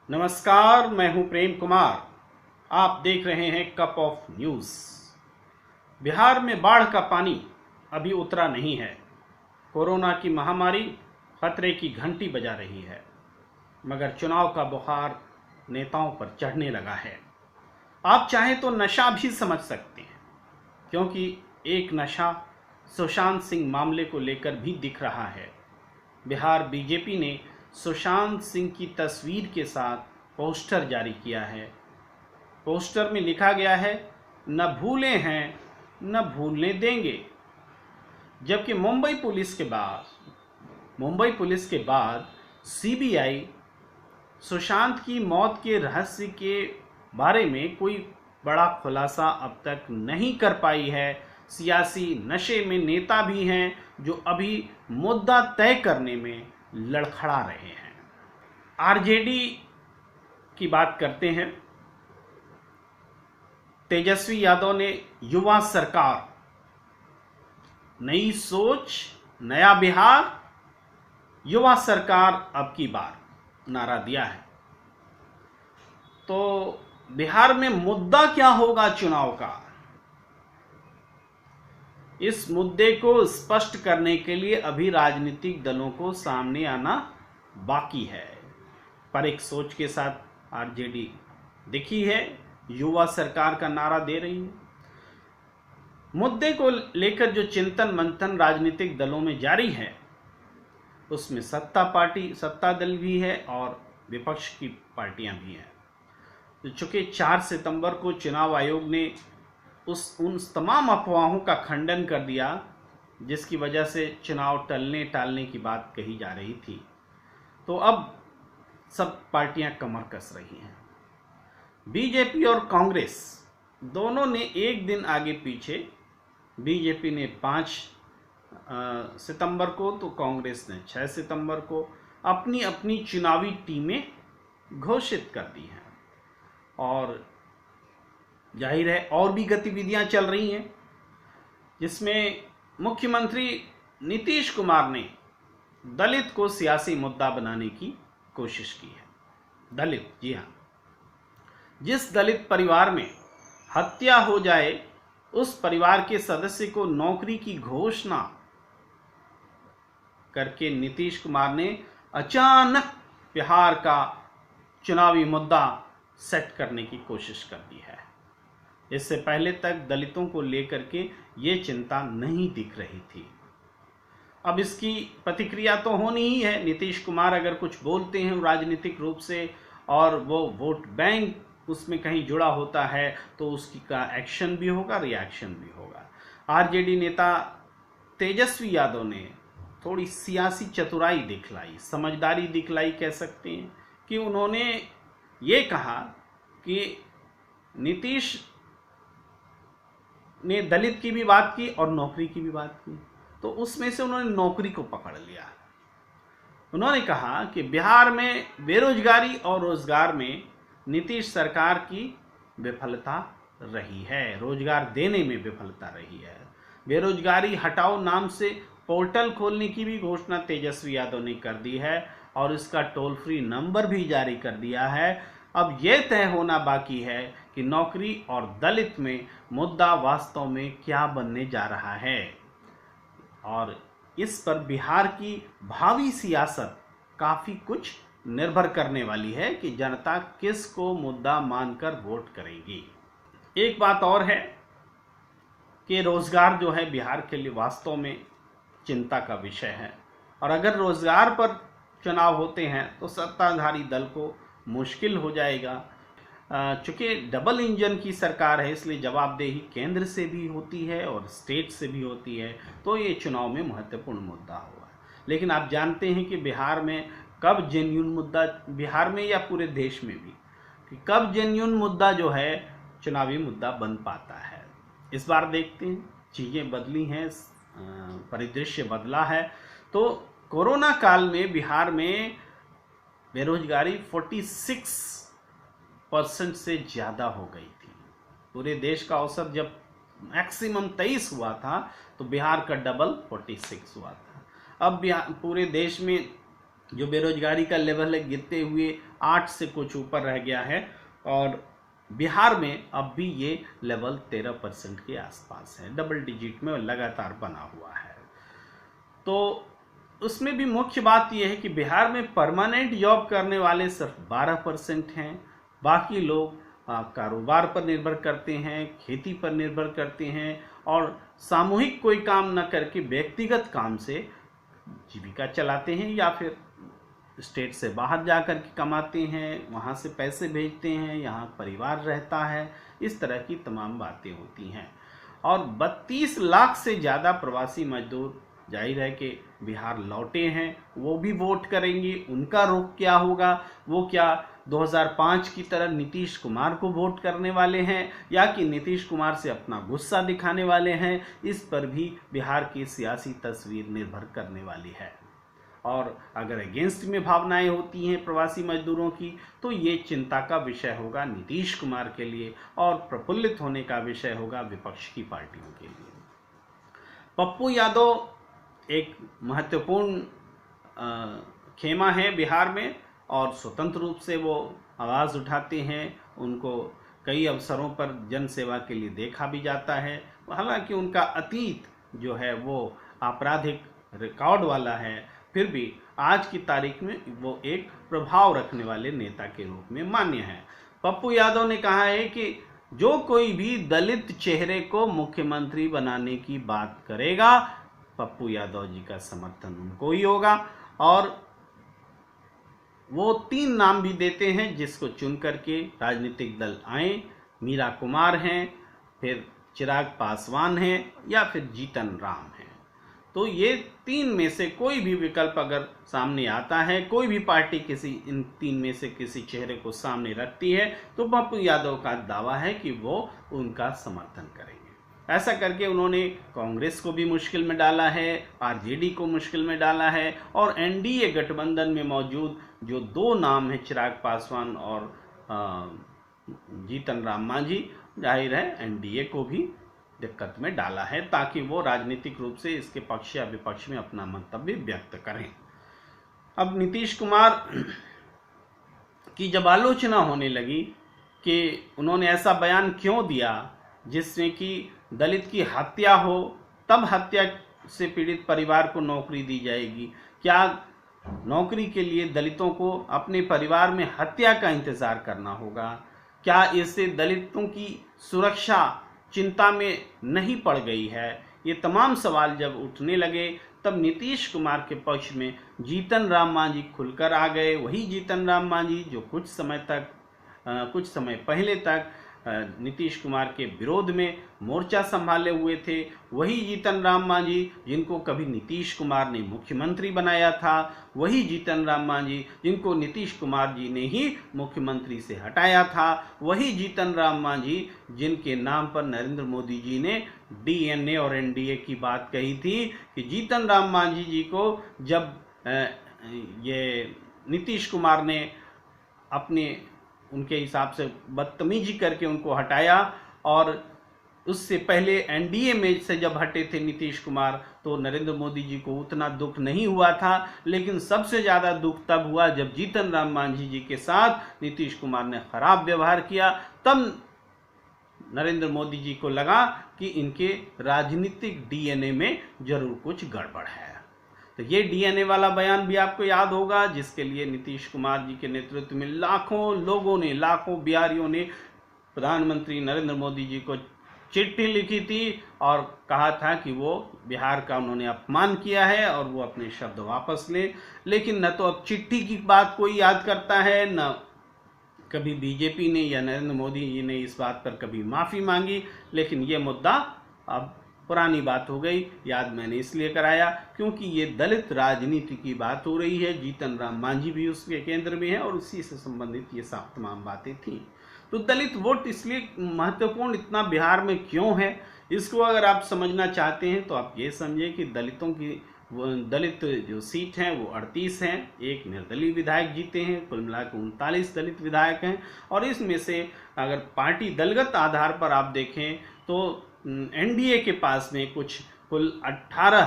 नमस्कार, मैं हूं प्रेम कुमार। आप देख रहे हैं कप ऑफ न्यूज़। बिहार में बाढ़ का पानी अभी उतरा नहीं है। कोरोना की महामारी खतरे की घंटी बजा रही है, मगर चुनाव का बुखार नेताओं पर चढ़ने लगा है। आप चाहें तो नशा भी समझ सकते हैं, क्योंकि एक नशा सुशांत सिंह मामले को लेकर भी दिख रहा है। बिहार बीजेपी ने सुशांत सिंह की तस्वीर के साथ पोस्टर जारी किया है। पोस्टर में लिखा गया है, न भूले हैं न भूलने देंगे। जबकि मुंबई पुलिस के बाद सीबीआई सुशांत की मौत के रहस्य के बारे में कोई बड़ा खुलासा अब तक नहीं कर पाई है। सियासी नशे में नेता भी हैं जो अभी मुद्दा तय करने में लड़खड़ा रहे हैं। आरजेडी की बात करते हैं। तेजस्वी यादव ने युवा सरकार, नई सोच, नया बिहार, युवा सरकार अब की बार नारा दिया है। तो बिहार में मुद्दा क्या होगा चुनाव का, इस मुद्दे को स्पष्ट करने के लिए अभी राजनीतिक दलों को सामने आना बाकी है। पर एक सोच के साथ आरजेडी दिखी है, युवा सरकार का नारा दे रही है। मुद्दे को लेकर जो चिंतन मंथन राजनीतिक दलों में जारी है, उसमें सत्ता दल भी है और विपक्ष की पार्टियां भी हैं। तो चूंकि 4 सितंबर को चुनाव आयोग ने उन तमाम अफवाहों का खंडन कर दिया जिसकी वजह से चुनाव टालने की बात कही जा रही थी, तो अब सब पार्टियां कमर कस रही हैं। बीजेपी और कांग्रेस दोनों ने एक दिन आगे पीछे, बीजेपी ने 5 सितंबर को तो कांग्रेस ने 6 सितंबर को अपनी अपनी चुनावी टीमें घोषित कर दी हैं। और जाहिर है और भी गतिविधियां चल रही हैं, जिसमें मुख्यमंत्री नीतीश कुमार ने दलित को सियासी मुद्दा बनाने की कोशिश की है। दलित, जी हाँ, जिस दलित परिवार में हत्या हो जाए उस परिवार के सदस्य को नौकरी की घोषणा करके नीतीश कुमार ने अचानक बिहार का चुनावी मुद्दा सेट करने की कोशिश कर दी है। इससे पहले तक दलितों को लेकर के ये चिंता नहीं दिख रही थी। अब इसकी प्रतिक्रिया तो होनी ही है। नीतीश कुमार अगर कुछ बोलते हैं राजनीतिक रूप से और वो वोट बैंक उसमें कहीं जुड़ा होता है तो उसकी का एक्शन भी होगा, रिएक्शन भी होगा। आरजेडी नेता तेजस्वी यादव ने थोड़ी सियासी चतुराई दिखलाई, समझदारी दिखलाई कह सकते हैं, कि उन्होंने ये कहा कि नीतीश ने दलित की भी बात की और नौकरी की भी बात की, तो उसमें से उन्होंने नौकरी को पकड़ लिया। उन्होंने कहा कि बिहार में बेरोजगारी और रोजगार में नीतीश सरकार की विफलता रही है, रोजगार देने में विफलता रही है। बेरोजगारी हटाओ नाम से पोर्टल खोलने की भी घोषणा तेजस्वी यादव ने कर दी है और इसका टोल फ्री नंबर भी जारी कर दिया है। अब यह तय होना बाकी है कि नौकरी और दलित में मुद्दा वास्तव में क्या बनने जा रहा है, और इस पर बिहार की भावी सियासत काफ़ी कुछ निर्भर करने वाली है कि जनता किस को मुद्दा मानकर वोट करेगी। एक बात और है कि रोजगार जो है बिहार के लिए वास्तव में चिंता का विषय है, और अगर रोजगार पर चुनाव होते हैं तो सत्ताधारी दल को मुश्किल हो जाएगा। चूँकि डबल इंजन की सरकार है, इसलिए जवाबदेही केंद्र से भी होती है और स्टेट से भी होती है, तो ये चुनाव में महत्वपूर्ण मुद्दा हुआ। लेकिन आप जानते हैं कि बिहार में कब जेन्युइन मुद्दा, बिहार में या पूरे देश में भी, कि कब जेन्युइन मुद्दा जो है चुनावी मुद्दा बन पाता है। इस बार देखते हैं, चीज़ें बदली हैं, परिदृश्य बदला है। तो कोरोना काल में बिहार में बेरोजगारी 46% से ज़्यादा हो गई थी। पूरे देश का औसत जब मैक्सिमम 23 हुआ था तो बिहार का डबल 46 हुआ था। अब पूरे देश में जो बेरोजगारी का लेवल है गिरते हुए 8 से कुछ ऊपर रह गया है, और बिहार में अब भी ये लेवल 13% के आसपास है, डबल डिजिट में लगातार बना हुआ है। तो उसमें भी मुख्य बात यह है कि बिहार में परमानेंट जॉब करने वाले सिर्फ 12% हैं। बाकी लोग कारोबार पर निर्भर करते हैं, खेती पर निर्भर करते हैं, और सामूहिक कोई काम न करके व्यक्तिगत काम से जीविका चलाते हैं, या फिर स्टेट से बाहर जाकर के कमाते हैं, वहाँ से पैसे भेजते हैं, यहाँ परिवार रहता है। इस तरह की तमाम बातें होती हैं। और 32 लाख से ज़्यादा प्रवासी मजदूर जाहिर है कि बिहार लौटे हैं, वो भी वोट करेंगे। उनका रुख क्या होगा? वो क्या 2005 की तरह नीतीश कुमार को वोट करने वाले हैं, या कि नीतीश कुमार से अपना गुस्सा दिखाने वाले हैं? इस पर भी बिहार की सियासी तस्वीर निर्भर करने वाली है। और अगर अगेंस्ट में भावनाएं होती हैं प्रवासी मजदूरों की, तो ये चिंता का विषय होगा नीतीश कुमार के लिए, और प्रफुल्लित होने का विषय होगा विपक्ष की पार्टियों के लिए। पप्पू यादव एक महत्वपूर्ण खेमा है बिहार में, और स्वतंत्र रूप से वो आवाज़ उठाते हैं। उनको कई अवसरों पर जन सेवा के लिए देखा भी जाता है। हालांकि उनका अतीत जो है वो आपराधिक रिकॉर्ड वाला है, फिर भी आज की तारीख में वो एक प्रभाव रखने वाले नेता के रूप में मान्य है। पप्पू यादव ने कहा है कि जो कोई भी दलित चेहरे को मुख्यमंत्री बनाने की बात करेगा, पप्पू यादव जी का समर्थन उनको ही होगा। और वो 3 नाम भी देते हैं जिसको चुन करके राजनीतिक दल आए। मीरा कुमार हैं, फिर चिराग पासवान हैं, या फिर जीतन राम हैं। तो ये 3 में से कोई भी विकल्प अगर सामने आता है, कोई भी पार्टी इन 3 में से किसी चेहरे को सामने रखती है, तो पप्पू यादव का दावा है कि वो उनका समर्थन करेंगे। ऐसा करके उन्होंने कांग्रेस को भी मुश्किल में डाला है, आरजेडी को मुश्किल में डाला है, और एनडीए गठबंधन में मौजूद जो 2 नाम हैं, चिराग पासवान और जीतन राम मांझी, जाहिर है एनडीए को भी दिक्कत में डाला है, ताकि वो राजनीतिक रूप से इसके पक्ष या विपक्ष में अपना मंतव्य व्यक्त करें। अब नीतीश कुमार की जब आलोचना होने लगी कि उन्होंने ऐसा बयान क्यों दिया जिसमें कि दलित की हत्या हो, तब हत्या से पीड़ित परिवार को नौकरी दी जाएगी, क्या नौकरी के लिए दलितों को अपने परिवार में हत्या का इंतजार करना होगा? क्या इससे दलितों की सुरक्षा चिंता में नहीं पड़ गई है? ये तमाम सवाल जब उठने लगे, तब नीतीश कुमार के पक्ष में जीतन राम मांझी खुलकर आ गए। वही जीतन राम मांझी जो कुछ समय पहले तक नीतीश कुमार के विरोध में मोर्चा संभाले हुए थे। वही जीतन राम मांझी जिनको कभी नीतीश कुमार ने मुख्यमंत्री बनाया था, वही जीतन राम मांझी जिनको नीतीश कुमार जी ने ही मुख्यमंत्री से हटाया था, वही जीतन राम मांझी जिनके नाम पर नरेंद्र मोदी जी ने डीएनए और एनडीए की बात कही थी कि जीतन राम मांझी जी को जब ये नीतीश कुमार ने अपने उनके हिसाब से बदतमीजी करके उनको हटाया, और उससे पहले एनडीए में से जब हटे थे नीतीश कुमार, तो नरेंद्र मोदी जी को उतना दुख नहीं हुआ था। लेकिन सबसे ज़्यादा दुख तब हुआ जब जीतन राम मांझी जी के साथ नीतीश कुमार ने खराब व्यवहार किया। तब नरेंद्र मोदी जी को लगा कि इनके राजनीतिक डीएनए में जरूर कुछ गड़बड़ है। तो ये डीएनए वाला बयान भी आपको याद होगा, जिसके लिए नीतीश कुमार जी के नेतृत्व में लाखों लोगों ने, लाखों बिहारियों ने प्रधानमंत्री नरेंद्र मोदी जी को चिट्ठी लिखी थी और कहा था कि वो बिहार का उन्होंने अपमान किया है और वो अपने शब्द वापस लें। लेकिन न तो अब चिट्ठी की बात कोई याद करता है, न कभी बीजेपी ने या नरेंद्र मोदी जी ने इस बात पर कभी माफ़ी मांगी। लेकिन ये मुद्दा अब पुरानी बात हो गई। याद मैंने इसलिए कराया क्योंकि ये दलित राजनीति की बात हो रही है। जीतन राम मांझी भी उसके केंद्र में है और उसी से संबंधित ये सब तमाम बातें थी। तो दलित वोट इसलिए महत्वपूर्ण इतना बिहार में क्यों है, इसको अगर आप समझना चाहते हैं तो आप ये समझिए कि दलित जो सीट हैं वो 38 हैं। एक निर्दलीय विधायक जीते हैं, कुल मिलाकर 39 दलित विधायक हैं। और इसमें से अगर पार्टी दलगत आधार पर आप देखें तो एनडीए के पास में कुल 18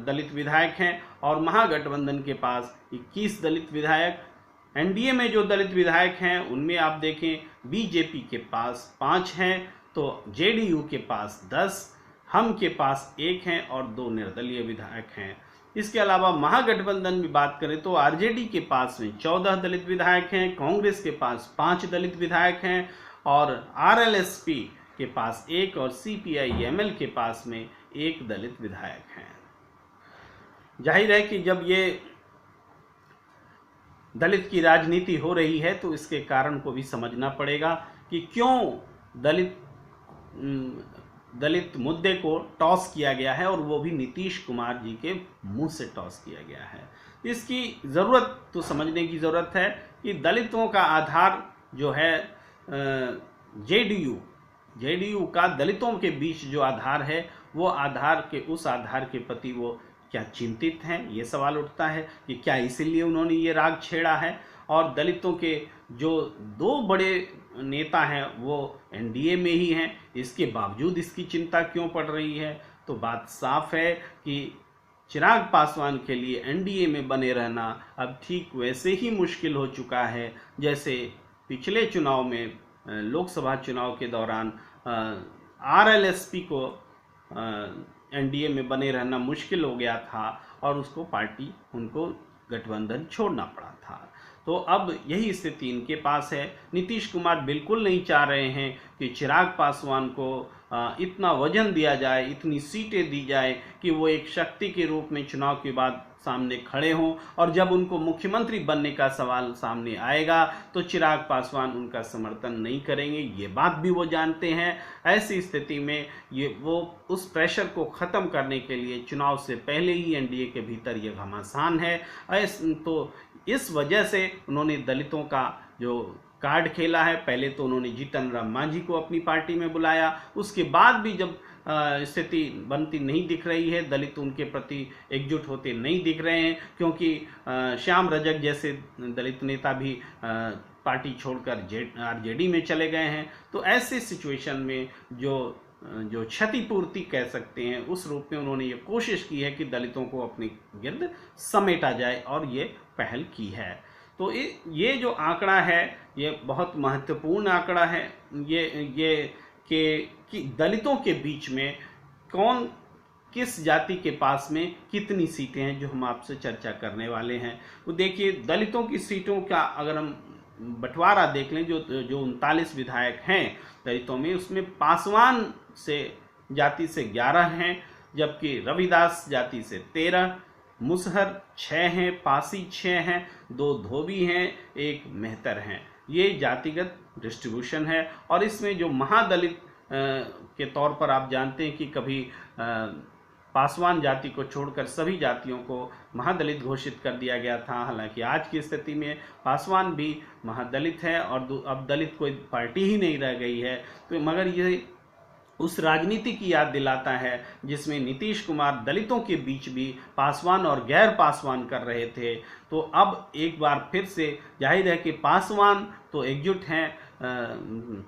दलित विधायक हैं और महागठबंधन के पास 21 दलित विधायक। एनडीए में जो दलित विधायक हैं उनमें आप देखें बीजेपी के पास 5 हैं, तो जेडीयू के पास 10, हम के पास 1 हैं और 2 निर्दलीय विधायक हैं। इसके अलावा महागठबंधन में बात करें तो आरजेडी के पास में 14 दलित विधायक हैं, कांग्रेस के पास 5 दलित विधायक हैं और आरएलएसपी के पास 1 और सीपीआई-एमएल के पास में 1 दलित विधायक हैं। जाहिर है कि जब ये दलित की राजनीति हो रही है तो इसके कारण को भी समझना पड़ेगा कि क्यों दलित मुद्दे को टॉस किया गया है और वो भी नीतीश कुमार जी के मुंह से टॉस किया गया है। इसकी ज़रूरत तो समझने की ज़रूरत है कि दलितों का आधार जो है जेडीयू का दलितों के बीच जो आधार है वो उस आधार के प्रति वो क्या चिंतित हैं, ये सवाल उठता है कि क्या इसीलिए उन्होंने ये राग छेड़ा है। और दलितों के जो 2 बड़े नेता हैं वो एनडीए में ही हैं, इसके बावजूद इसकी चिंता क्यों पड़ रही है। तो बात साफ है कि चिराग पासवान के लिए एनडीए में बने रहना अब ठीक वैसे ही मुश्किल हो चुका है जैसे पिछले चुनाव में लोकसभा चुनाव के दौरान आरएलएसपी को एनडीए में बने रहना मुश्किल हो गया था और उनको गठबंधन छोड़ना पड़ा था। तो अब यही स्थिति इनके पास है। नीतीश कुमार बिल्कुल नहीं चाह रहे हैं कि चिराग पासवान को इतना वजन दिया जाए, इतनी सीटें दी जाए कि वो एक शक्ति के रूप में चुनाव के बाद सामने खड़े हों और जब उनको मुख्यमंत्री बनने का सवाल सामने आएगा तो चिराग पासवान उनका समर्थन नहीं करेंगे, ये बात भी वो जानते हैं। ऐसी स्थिति में वो उस प्रेशर को ख़त्म करने के लिए चुनाव से पहले ही एनडीए के भीतर ये घमासान है। तो इस वजह से उन्होंने दलितों का जो कार्ड खेला है, पहले तो उन्होंने जीतन राम मांझी को अपनी पार्टी में बुलाया, उसके बाद भी जब स्थिति बनती नहीं दिख रही है, दलित उनके प्रति एकजुट होते नहीं दिख रहे हैं क्योंकि श्याम रजक जैसे दलित नेता भी पार्टी छोड़कर आरजेडी में चले गए हैं। तो ऐसे सिचुएशन में जो क्षतिपूर्ति कह सकते हैं उस रूप में उन्होंने ये कोशिश की है कि दलितों को अपने गिर्द समेटा जाए और ये पहल की है। तो ये जो आंकड़ा है ये बहुत महत्वपूर्ण आंकड़ा है, ये कि दलितों के बीच में कौन किस जाति के पास में कितनी सीटें हैं, जो हम आपसे चर्चा करने वाले हैं। तो देखिए दलितों की सीटों का अगर हम बंटवारा देख लें, जो 39 विधायक हैं दलितों में, उसमें पासवान से जाति से 11 हैं, जबकि रविदास जाति से 13, मुसहर 6 हैं, पासी 6 हैं, 2 धोबी हैं, 1 मेहतर हैं। ये जातिगत डिस्ट्रीब्यूशन है। और इसमें जो महादलित के तौर पर आप जानते हैं कि कभी पासवान जाति को छोड़कर सभी जातियों को महादलित घोषित कर दिया गया था। हालांकि आज की स्थिति में पासवान भी महादलित है और अब दलित कोई पार्टी ही नहीं रह गई है। तो मगर ये उस राजनीति की याद दिलाता है जिसमें नीतीश कुमार दलितों के बीच भी पासवान और गैर पासवान कर रहे थे। तो अब एक बार फिर से जाहिर है कि पासवान तो एकजुट हैं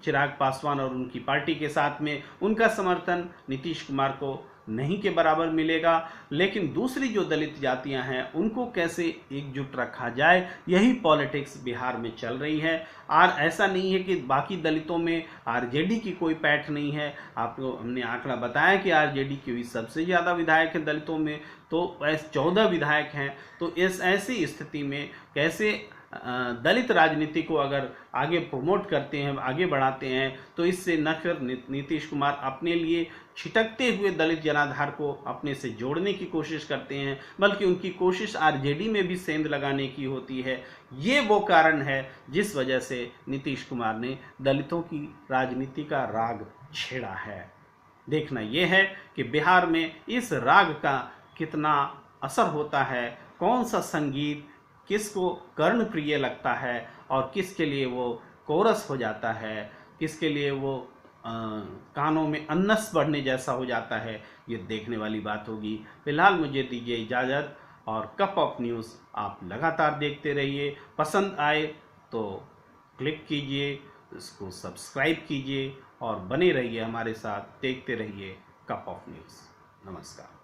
चिराग पासवान और उनकी पार्टी के साथ में, उनका समर्थन नीतीश कुमार को नहीं के बराबर मिलेगा। लेकिन दूसरी जो दलित जातियां हैं उनको कैसे एकजुट रखा जाए, यही पॉलिटिक्स बिहार में चल रही है। और ऐसा नहीं है कि बाकी दलितों में आरजेडी की कोई पैठ नहीं है। आपको हमने आंकड़ा बताया कि आरजेडी की भी सबसे ज़्यादा विधायक हैं दलितों में, तो 14 विधायक हैं। तो इस ऐसी स्थिति में कैसे दलित राजनीति को अगर आगे प्रमोट करते हैं, आगे बढ़ाते हैं, तो इससे न फिर नीतीश कुमार अपने लिए छिटकते हुए दलित जनाधार को अपने से जोड़ने की कोशिश करते हैं, बल्कि उनकी कोशिश आरजेडी में भी सेंध लगाने की होती है। ये वो कारण है जिस वजह से नीतीश कुमार ने दलितों की राजनीति का राग छेड़ा है। देखना यह है कि बिहार में इस राग का कितना असर होता है, कौन सा संगीत किसको कर्णप्रिय लगता है और किसके लिए वो कोरस हो जाता है, किसके लिए वो कानों में अन्नस बढ़ने जैसा हो जाता है, ये देखने वाली बात होगी। फिलहाल मुझे दीजिए इजाज़त और कप ऑफ न्यूज़ आप लगातार देखते रहिए। पसंद आए तो क्लिक कीजिए, इसको सब्सक्राइब कीजिए और बने रहिए हमारे साथ, देखते रहिए कप ऑफ न्यूज़। नमस्कार।